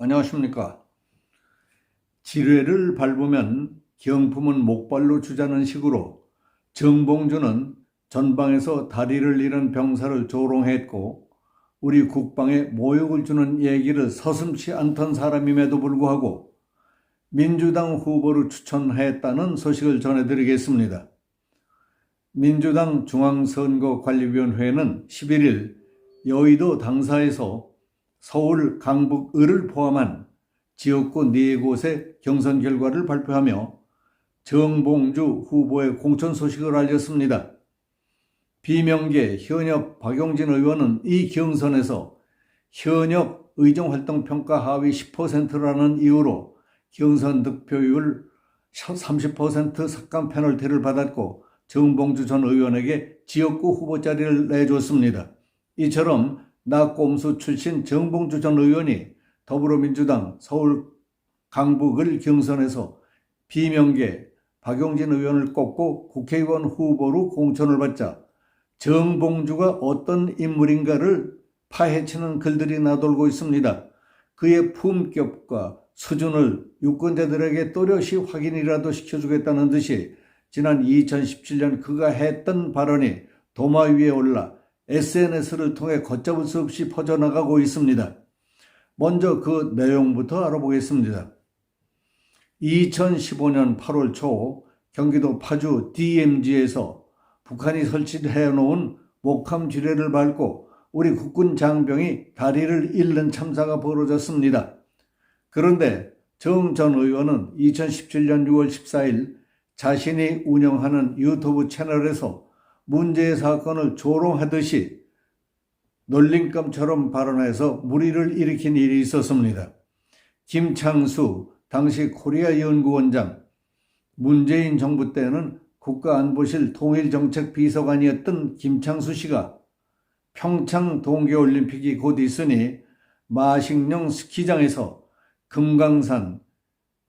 안녕하십니까. 지뢰를 밟으면 경품은 목발로 주자는 식으로 정봉주는 전방에서 다리를 잃은 병사를 조롱했고 우리 국방에 모욕을 주는 얘기를 서슴지 않던 사람임에도 불구하고 민주당 후보를 추천했다는 소식을 전해드리겠습니다. 민주당 중앙선거관리위원회는 11일 여의도 당사에서 서울, 강북, 을을 포함한 지역구 4곳의 경선 결과를 발표하며 정봉주 후보의 공천 소식을 알렸습니다. 비명계 현역 박용진 의원은 이 경선에서 현역 의정활동평가 하위 10%라는 이유로 경선 득표율 30% 삭감 페널티를 받았고 정봉주 전 의원에게 지역구 후보 자리를 내줬습니다. 이처럼 나꼼수 출신 정봉주 전 의원이 더불어민주당 서울 강북을 경선에서 비명계 박용진 의원을 꼽고 국회의원 후보로 공천을 받자 정봉주가 어떤 인물인가를 파헤치는 글들이 나돌고 있습니다. 그의 품격과 수준을 유권자들에게 또렷이 확인이라도 시켜주겠다는 듯이 지난 2017년 그가 했던 발언이 도마 위에 올라 SNS를 통해 걷잡을 수 없이 퍼져나가고 있습니다. 먼저 그 내용부터 알아보겠습니다. 2015년 8월 초 경기도 파주 DMZ에서 북한이 설치해 놓은 목함 지뢰를 밟고 우리 국군 장병이 다리를 잃는 참사가 벌어졌습니다. 그런데 정 전 의원은 2017년 6월 14일 자신이 운영하는 유튜브 채널에서 문제의 사건을 조롱하듯이 놀림감처럼 발언해서 물의를 일으킨 일이 있었습니다. 김창수 당시 코리아연구원장, 문재인 정부 때는 국가안보실 통일정책비서관이었던 김창수 씨가 평창 동계올림픽이 곧 있으니 마식령 스키장에서 금강산,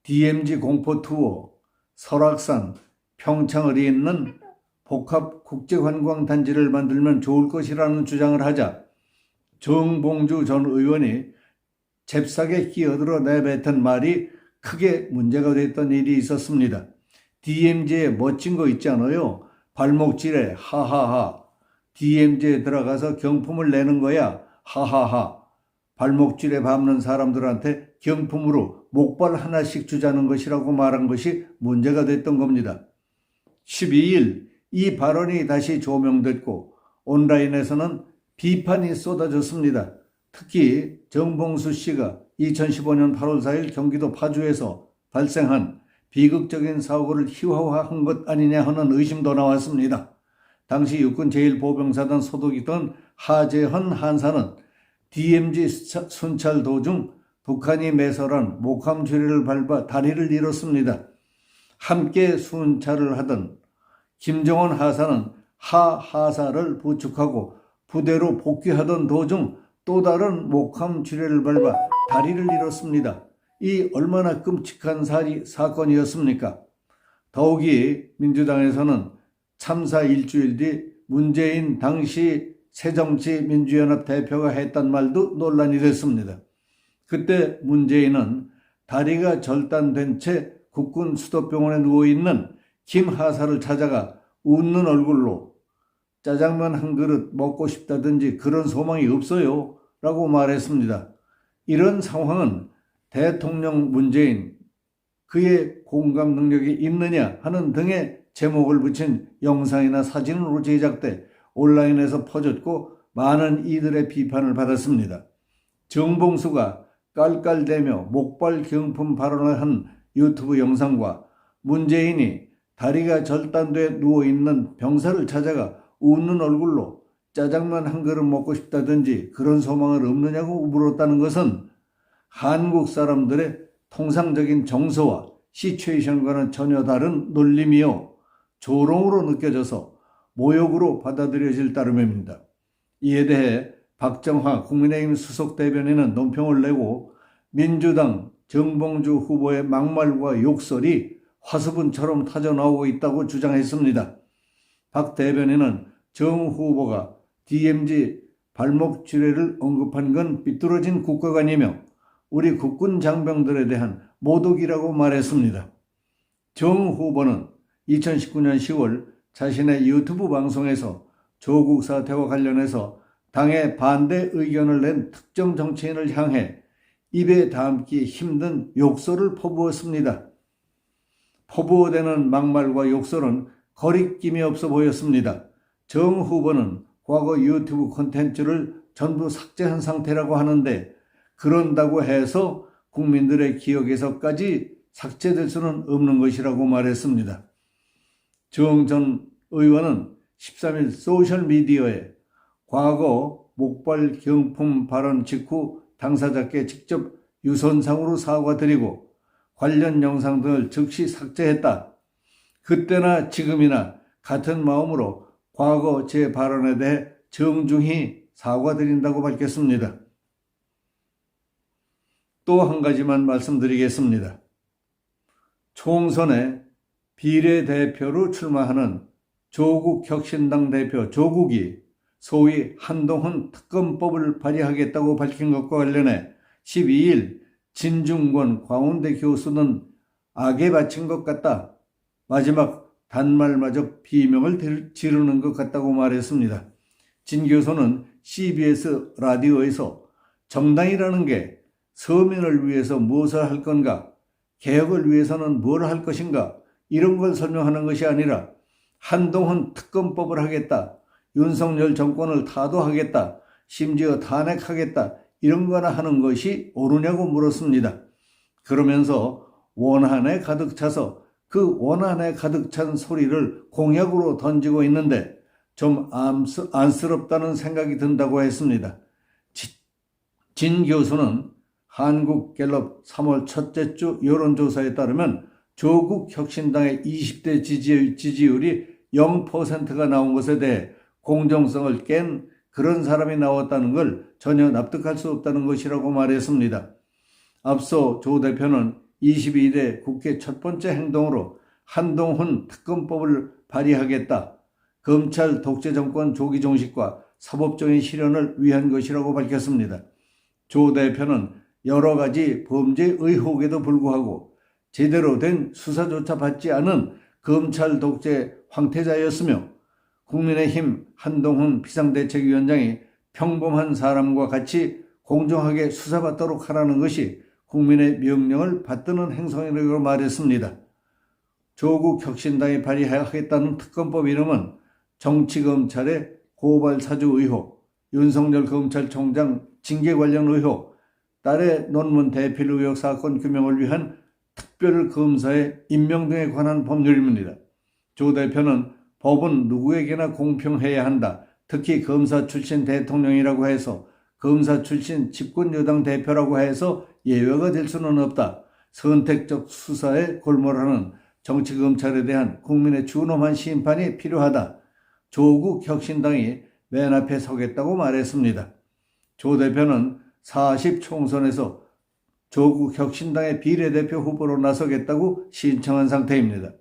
DMZ 공포투어, 설악산, 평창을 잇는 복합 국제관광단지를 만들면 좋을 것이라는 주장을 하자 정봉주 전 의원이 잽싸게 끼어들어 내뱉은 말이 크게 문제가 됐던 일이 있었습니다. DMZ에 멋진 거 있지 않아요? 발목질에 하하하. DMZ에 들어가서 경품을 내는 거야 하하하. 발목질에 밟는 사람들한테 경품으로 목발 하나씩 주자는 것이라고 말한 것이 문제가 됐던 겁니다. 12일 이 발언이 다시 조명됐고 온라인에서는 비판이 쏟아졌습니다. 특히 정봉수 씨가 2015년 8월 4일 경기도 파주에서 발생한 비극적인 사고를 희화화한 것 아니냐 하는 의심도 나왔습니다. 당시 육군 제1보병사단 소속이던 하재헌 한사는 DMZ 순찰 도중 북한이 매설한 목함 지뢰를 밟아 다리를 잃었습니다. 함께 순찰을 하던 김정원 하사는 하하사를 부축하고 부대로 복귀하던 도중 또 다른 목함 지뢰를 밟아 다리를 잃었습니다. 이 얼마나 끔찍한 사건이었습니까? 더욱이 민주당에서는 참사 일주일 뒤 문재인 당시 새정치민주연합 대표가 했던 말도 논란이 됐습니다. 그때 문재인은 다리가 절단된 채 국군 수도병원에 누워있는 김 하사를 찾아가 웃는 얼굴로 짜장면 한 그릇 먹고 싶다든지 그런 소망이 없어요 라고 말했습니다. 이런 상황은 대통령 문재인 그의 공감 능력이 있느냐 하는 등의 제목을 붙인 영상이나 사진으로 제작돼 온라인에서 퍼졌고 많은 이들의 비판을 받았습니다. 정봉수가 깔깔대며 목발 경품 발언을 한 유튜브 영상과 문재인이 다리가 절단돼 누워있는 병사를 찾아가 웃는 얼굴로 짜장면 한 그릇 먹고 싶다든지 그런 소망을 없느냐고 물었다는 것은 한국 사람들의 통상적인 정서와 시츄에이션과는 전혀 다른 놀림이요 조롱으로 느껴져서 모욕으로 받아들여질 따름입니다. 이에 대해 박정하 국민의힘 수석 대변인은 논평을 내고 민주당 정봉주 후보의 막말과 욕설이 화수분처럼 터져나오고 있다고 주장했습니다. 박 대변인은 정 후보가 DMZ 발목 지뢰를 언급한 건 삐뚤어진 국가관이며 우리 국군 장병들에 대한 모독이라고 말했습니다. 정 후보는 2019년 10월 자신의 유튜브 방송에서 조국 사태와 관련해서 당의 반대 의견을 낸 특정 정치인을 향해 입에 담기 힘든 욕설을 퍼부었습니다. 퍼부어대는 막말과 욕설은 거리낌이 없어 보였습니다. 정 후보는 과거 유튜브 콘텐츠를 전부 삭제한 상태라고 하는데 그런다고 해서 국민들의 기억에서까지 삭제될 수는 없는 것이라고 말했습니다. 정 전 의원은 13일 소셜미디어에 과거 목발 경품 발언 직후 당사자께 직접 유선상으로 사과드리고 관련 영상 등을 즉시 삭제했다. 그때나 지금이나 같은 마음으로 과거 제 발언에 대해 정중히 사과드린다고 밝혔습니다. 또 한 가지만 말씀드리겠습니다. 총선에 비례대표로 출마하는 조국 혁신당 대표 조국이 소위 한동훈 특검법을 발의하겠다고 밝힌 것과 관련해 12일 진중권 광운대 교수는 악에 바친 것 같다. 마지막 단말마저 비명을 지르는 것 같다고 말했습니다. 진 교수는 CBS 라디오에서 정당이라는 게 서민을 위해서 무엇을 할 건가, 개혁을 위해서는 뭘 할 것인가 이런 걸 설명하는 것이 아니라 한동훈 특검법을 하겠다, 윤석열 정권을 타도하겠다, 심지어 탄핵하겠다 이런 거나 하는 것이 옳으냐고 물었습니다. 그러면서 원한에 가득 차서 그 원한에 가득 찬 소리를 공약으로 던지고 있는데 좀 안쓰럽다는 생각이 든다고 했습니다. 진 교수는 한국갤럽 3월 첫째 주 여론조사에 따르면 조국 혁신당의 20대 지지율이 0%가 나온 것에 대해 공정성을 깬 그런 사람이 나왔다는 걸 전혀 납득할 수 없다는 것이라고 말했습니다. 앞서 조 대표는 22대 국회 첫 번째 행동으로 한동훈 특검법을 발의하겠다, 검찰 독재 정권 조기 종식과 사법적인 실현을 위한 것이라고 밝혔습니다. 조 대표는 여러 가지 범죄 의혹에도 불구하고 제대로 된 수사조차 받지 않은 검찰 독재 황태자였으며 국민의힘 한동훈 비상대책위원장이 평범한 사람과 같이 공정하게 수사받도록 하라는 것이 국민의 명령을 받드는 행동이라고 말했습니다. 조국 혁신당이 발의하겠다는 특검법 이름은 정치검찰의 고발사주 의혹, 윤석열 검찰총장 징계 관련 의혹, 딸의 논문 대필 의혹 사건 규명을 위한 특별검사의 임명 등에 관한 법률입니다. 조 대표는 법은 누구에게나 공평해야 한다. 특히 검사 출신 대통령이라고 해서 검사 출신 집권여당 대표라고 해서 예외가 될 수는 없다. 선택적 수사에 골몰하는 정치검찰에 대한 국민의 준엄한 심판이 필요하다. 조국 혁신당이 맨 앞에 서겠다고 말했습니다. 조 대표는 40 총선에서 조국 혁신당의 비례대표 후보로 나서겠다고 신청한 상태입니다.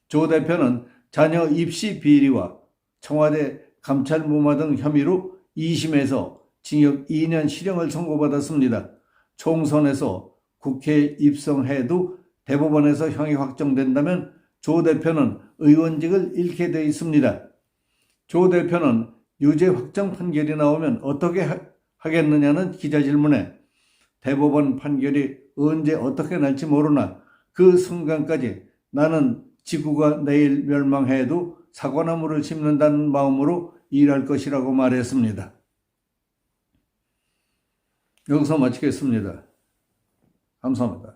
조 대표는 자녀 입시 비리와 청와대 감찰 무마 등 혐의로 2심에서 징역 2년 실형을 선고받았습니다. 총선에서 국회에 입성해도 대법원에서 형이 확정된다면 조 대표는 의원직을 잃게 돼 있습니다. 조 대표는 유죄 확정 판결이 나오면 어떻게 하겠느냐는 기자 질문에 대법원 판결이 언제 어떻게 날지 모르나 그 순간까지 나는 지구가 내일 멸망해도 사과나무를 심는다는 마음으로 일할 것이라고 말했습니다. 여기서 마치겠습니다. 감사합니다.